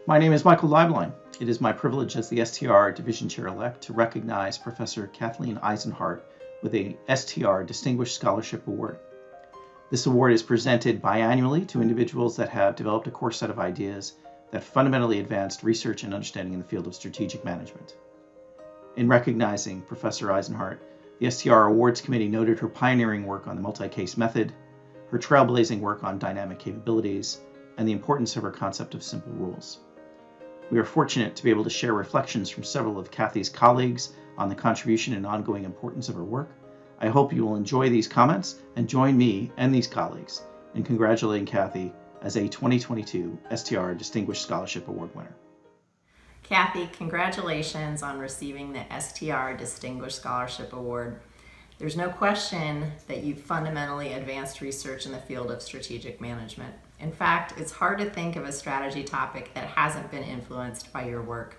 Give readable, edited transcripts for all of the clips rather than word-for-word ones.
My name is Michael Leiblein. It is my privilege as the STR Division Chair-elect to recognize Professor Kathy Eisenhardt with a STR Distinguished Scholarship Award. This award is presented biannually to individuals that have developed a core set of ideas that fundamentally advanced research and understanding in the field of strategic management. In recognizing Professor Eisenhardt, the STR Awards Committee noted her pioneering work on the multi-case method, her trailblazing work on dynamic capabilities, and the importance of her concept of simple rules. We are fortunate to be able to share reflections from several of Kathy's colleagues on the contribution and ongoing importance of her work. I hope you will enjoy these comments and join me and these colleagues in congratulating Kathy as a 2022 STR Distinguished Scholarship Award winner. Kathy, congratulations on receiving the STR Distinguished Scholarship Award. There's no question that you've fundamentally advanced research in the field of strategic management. In fact, it's hard to think of a strategy topic that hasn't been influenced by your work.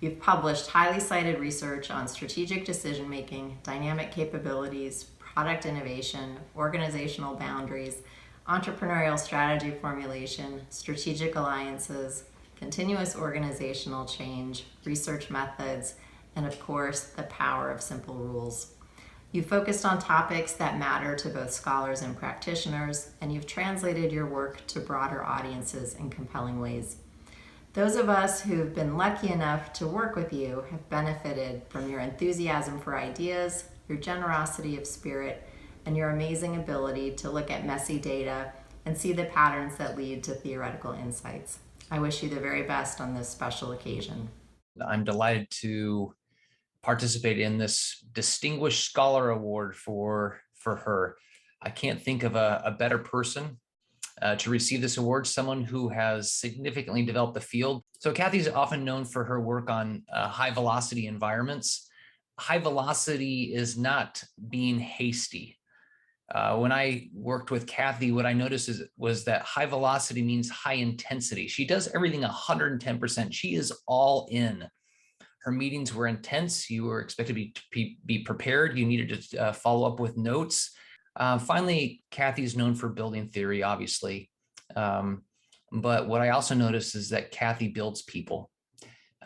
You've published highly cited research on strategic decision-making, dynamic capabilities, product innovation, organizational boundaries, entrepreneurial strategy formulation, strategic alliances, continuous organizational change, research methods, and of course, the power of simple rules. You've focused on topics that matter to both scholars and practitioners, and you've translated your work to broader audiences in compelling ways. Those of us who've been lucky enough to work with you have benefited from your enthusiasm for ideas, your generosity of spirit, and your amazing ability to look at messy data and see the patterns that lead to theoretical insights. I wish you the very best on this special occasion. I'm delighted to participate in this Distinguished Scholar Award for her. I can't think of a better person to receive this award, someone who has significantly developed the field. So Kathy's often known for her work on high velocity environments. High velocity is not being hasty. When I worked with Kathy, what I noticed was that high velocity means high intensity. She does everything 110%. She is all in. Her meetings were intense. You were expected to be prepared. You needed to follow up with notes. Finally, Kathy's known for building theory, obviously. But what I also noticed is that Kathy builds people.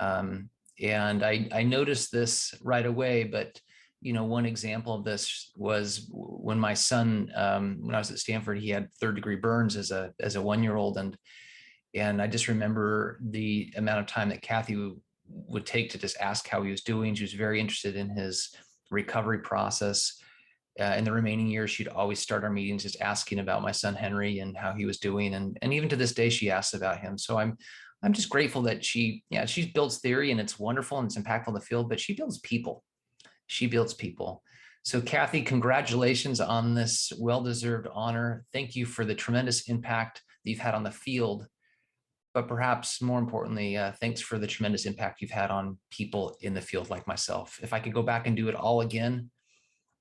And I noticed this right away, but one example of this was when my son, when I was at Stanford, he had third-degree burns as a 1-year-old, and I just remember the amount of time that Kathy would take to just ask how he was doing. She was very interested in his recovery process. In the remaining years, she'd always start our meetings just asking about my son Henry and how he was doing, and even to this day, she asks about him. So I'm just grateful that she builds theory, and it's wonderful and it's impactful in the field, but she builds people. She builds people. So Kathy, congratulations on this well-deserved honor. Thank you for the tremendous impact that you've had on the field, but perhaps more importantly, thanks for the tremendous impact you've had on people in the field like myself. If I could go back and do it all again,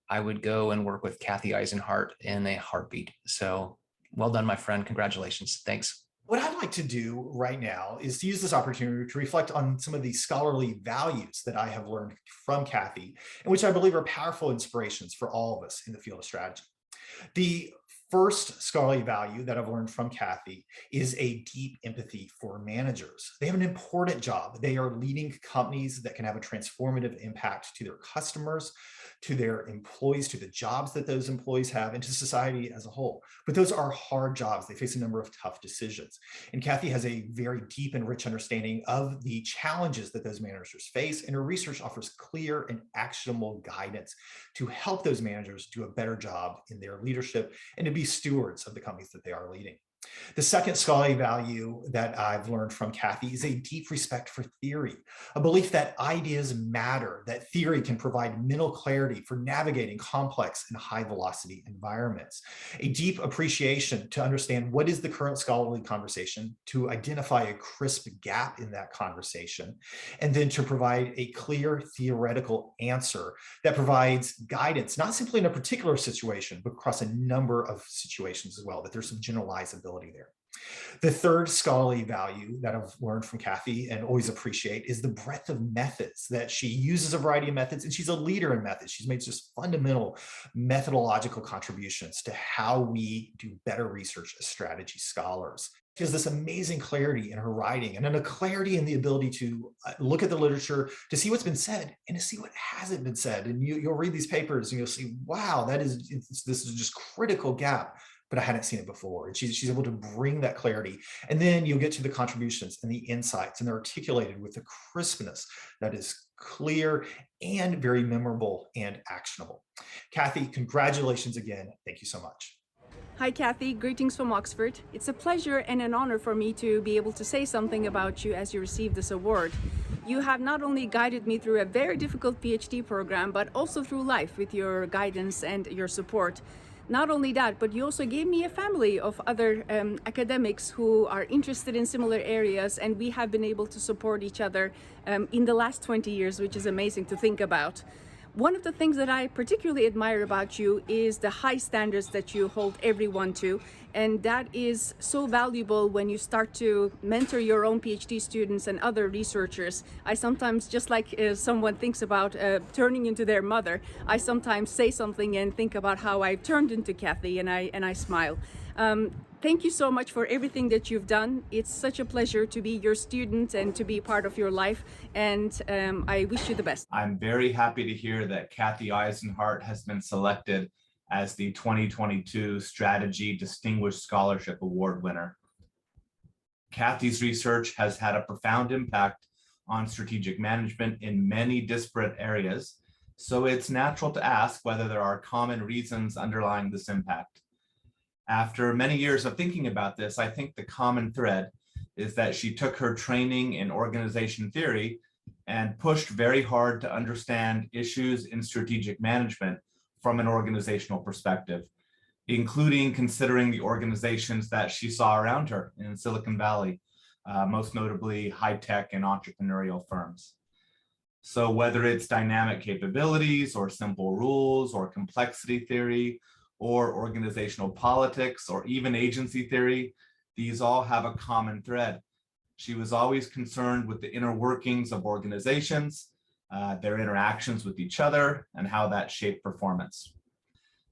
I would go and work with Kathy Eisenhardt in a heartbeat. So well done, my friend. Congratulations. Thanks. What I'd like to do right now is to use this opportunity to reflect on some of the scholarly values that I have learned from Kathy, and which I believe are powerful inspirations for all of us in the field of strategy. The first scholarly value that I've learned from Kathy is a deep empathy for managers. They have an important job. They are leading companies that can have a transformative impact to their customers, to their employees, to the jobs that those employees have, and to society as a whole. But those are hard jobs. They face a number of tough decisions. And Kathy has a very deep and rich understanding of the challenges that those managers face, and her research offers clear and actionable guidance to help those managers do a better job in their leadership and to be stewards of the companies that they are leading. The second scholarly value that I've learned from Kathy is a deep respect for theory, a belief that ideas matter, that theory can provide mental clarity for navigating complex and high velocity environments, a deep appreciation to understand what is the current scholarly conversation, to identify a crisp gap in that conversation, and then to provide a clear theoretical answer that provides guidance, not simply in a particular situation, but across a number of situations as well, that there's some generalizability there. The third scholarly value that I've learned from Kathy and always appreciate is the breadth of methods, that she uses a variety of methods, and she's a leader in methods. She's made just fundamental methodological contributions to how we do better research as strategy scholars. She has this amazing clarity in her writing, and then a clarity in the ability to look at the literature, to see what's been said and to see what hasn't been said. And you'll read these papers and you'll see, wow, this is just critical gap, but I hadn't seen it before. And she's able to bring that clarity. And then you'll get to the contributions and the insights, and they're articulated with a crispness that is clear and very memorable and actionable. Kathy, congratulations again. Thank you so much. Hi Kathy, greetings from Oxford. It's a pleasure and an honor for me to be able to say something about you as you receive this award. You have not only guided me through a very difficult PhD program, but also through life with your guidance and your support. Not only that, but you also gave me a family of other academics who are interested in similar areas, and we have been able to support each other in the last 20 years, which is amazing to think about. One of the things that I particularly admire about you is the high standards that you hold everyone to, and that is so valuable when you start to mentor your own PhD students and other researchers. I sometimes, just like someone thinks about turning into their mother, I sometimes say something and think about how I've turned into Kathy, and I smile. Thank you so much for everything that you've done. It's such a pleasure to be your student and to be part of your life, and I wish you the best. I'm very happy to hear that Kathy Eisenhardt has been selected as the 2022 Strategy Distinguished Scholarship Award winner. Kathy's research has had a profound impact on strategic management in many disparate areas, so it's natural to ask whether there are common reasons underlying this impact. After many years of thinking about this, I think the common thread is that she took her training in organization theory and pushed very hard to understand issues in strategic management from an organizational perspective, including considering the organizations that she saw around her in Silicon Valley, most notably high-tech and entrepreneurial firms. So whether it's dynamic capabilities or simple rules or complexity theory, or organizational politics, or even agency theory, these all have a common thread. She was always concerned with the inner workings of organizations, their interactions with each other, and how that shaped performance.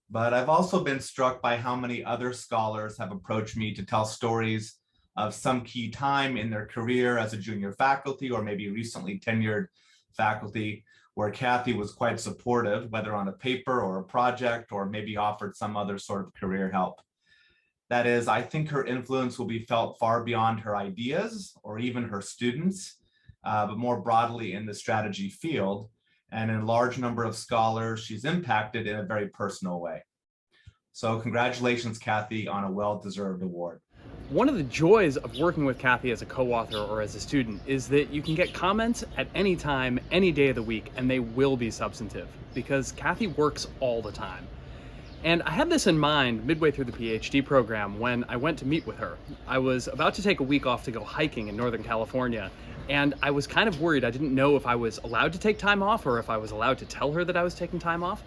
But I've also been struck by how many other scholars have approached me to tell stories of some key time in their career as a junior faculty, or maybe recently tenured faculty, where Kathy was quite supportive, whether on a paper or a project, or maybe offered some other sort of career help. That is, I think her influence will be felt far beyond her ideas or even her students, but more broadly in the strategy field. And in a large number of scholars, she's impacted in a very personal way. So congratulations, Kathy, on a well-deserved award. One of the joys of working with Kathy as a co-author or as a student is that you can get comments at any time, any day of the week, and they will be substantive because Kathy works all the time. And I had this in mind midway through the PhD program when I went to meet with her. I was about to take a week off to go hiking in Northern California, and I was kind of worried. I didn't know if I was allowed to take time off or if I was allowed to tell her that I was taking time off.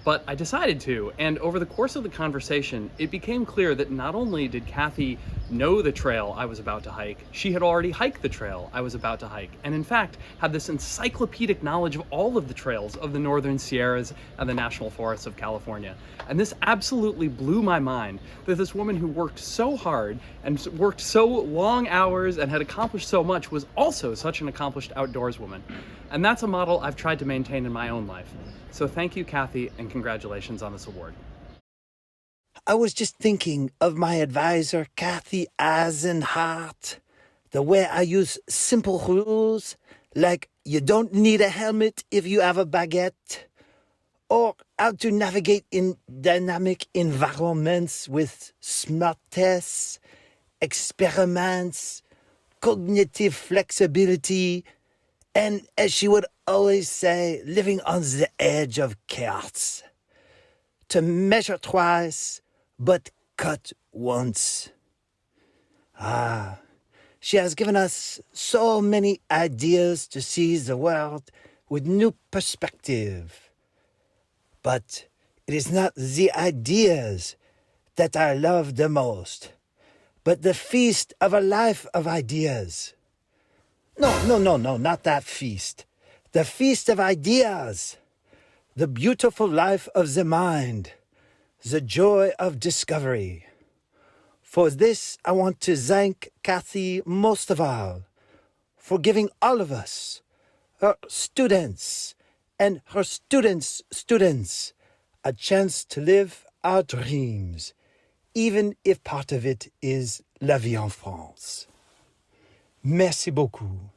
But I decided to, and over the course of the conversation, it became clear that not only did Kathy know the trail I was about to hike, she had already hiked the trail I was about to hike, and in fact had this encyclopedic knowledge of all of the trails of the Northern Sierras and the National Forests of California. And this absolutely blew my mind, that this woman who worked so hard and worked so long hours and had accomplished so much was also such an accomplished outdoors woman. And that's a model I've tried to maintain in my own life. So thank you, Kathy, and congratulations on this award. I was just thinking of my advisor, Kathy Eisenhardt, the way I use simple rules, like you don't need a helmet if you have a baguette, or how to navigate in dynamic environments with smart tests, experiments, cognitive flexibility, and as she would always say, living on the edge of chaos. To measure twice, but cut once. She has given us so many ideas to see the world with new perspective. But it is not the ideas that I love the most, but the feast of a life of ideas. No, not that feast. The feast of ideas. The beautiful life of the mind. The joy of discovery. For this, I want to thank Kathy most of all for giving all of us, her students and her students' students, a chance to live our dreams, even if part of it is la vie en France. Merci beaucoup.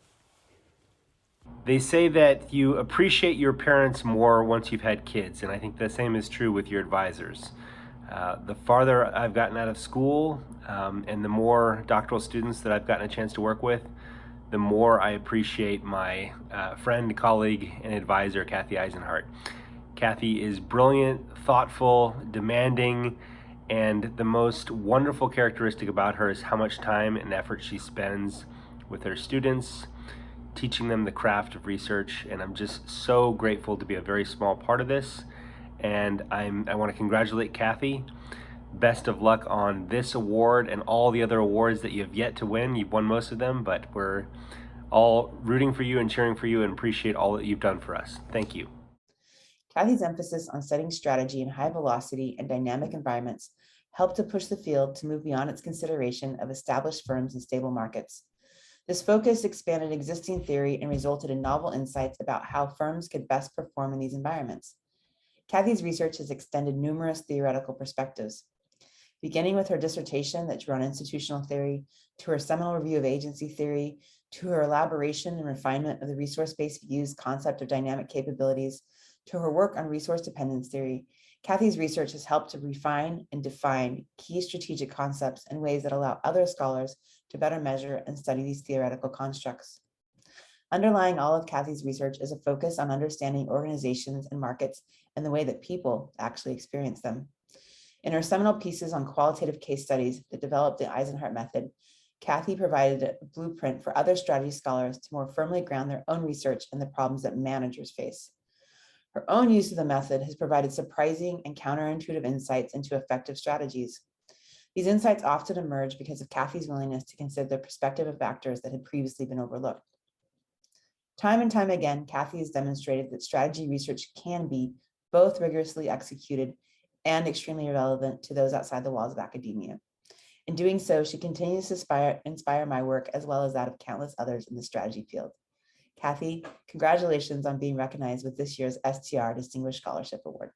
They say that you appreciate your parents more once you've had kids, and I think the same is true with your advisors. The farther I've gotten out of school and the more doctoral students that I've gotten a chance to work with, the more I appreciate my friend, colleague, and advisor, Kathy Eisenhardt. Kathy is brilliant, thoughtful, demanding, and the most wonderful characteristic about her is how much time and effort she spends with her students, teaching them the craft of research, and I'm just so grateful to be a very small part of this. And I want to congratulate Kathy. Best of luck on this award and all the other awards that you have yet to win. You've won most of them, but we're all rooting for you and cheering for you and appreciate all that you've done for us. Thank you. Kathy's emphasis on studying strategy in high velocity and dynamic environments helped to push the field to move beyond its consideration of established firms and stable markets. This focus expanded existing theory and resulted in novel insights about how firms could best perform in these environments. Kathy's research has extended numerous theoretical perspectives. Beginning with her dissertation that drew on institutional theory, to her seminal review of agency theory, to her elaboration and refinement of the resource-based views concept of dynamic capabilities, to her work on resource dependence theory, Kathy's research has helped to refine and define key strategic concepts in ways that allow other scholars to better measure and study these theoretical constructs. Underlying all of Kathy's research is a focus on understanding organizations and markets and the way that people actually experience them. In her seminal pieces on qualitative case studies that developed the Eisenhardt method, Kathy provided a blueprint for other strategy scholars to more firmly ground their own research in the problems that managers face. Her own use of the method has provided surprising and counterintuitive insights into effective strategies. These insights often emerge because of Kathy's willingness to consider the perspective of actors that had previously been overlooked. Time and time again, Kathy has demonstrated that strategy research can be both rigorously executed and extremely relevant to those outside the walls of academia. In doing so, she continues to inspire my work as well as that of countless others in the strategy field. Kathy, congratulations on being recognized with this year's STR Distinguished Scholarship Award.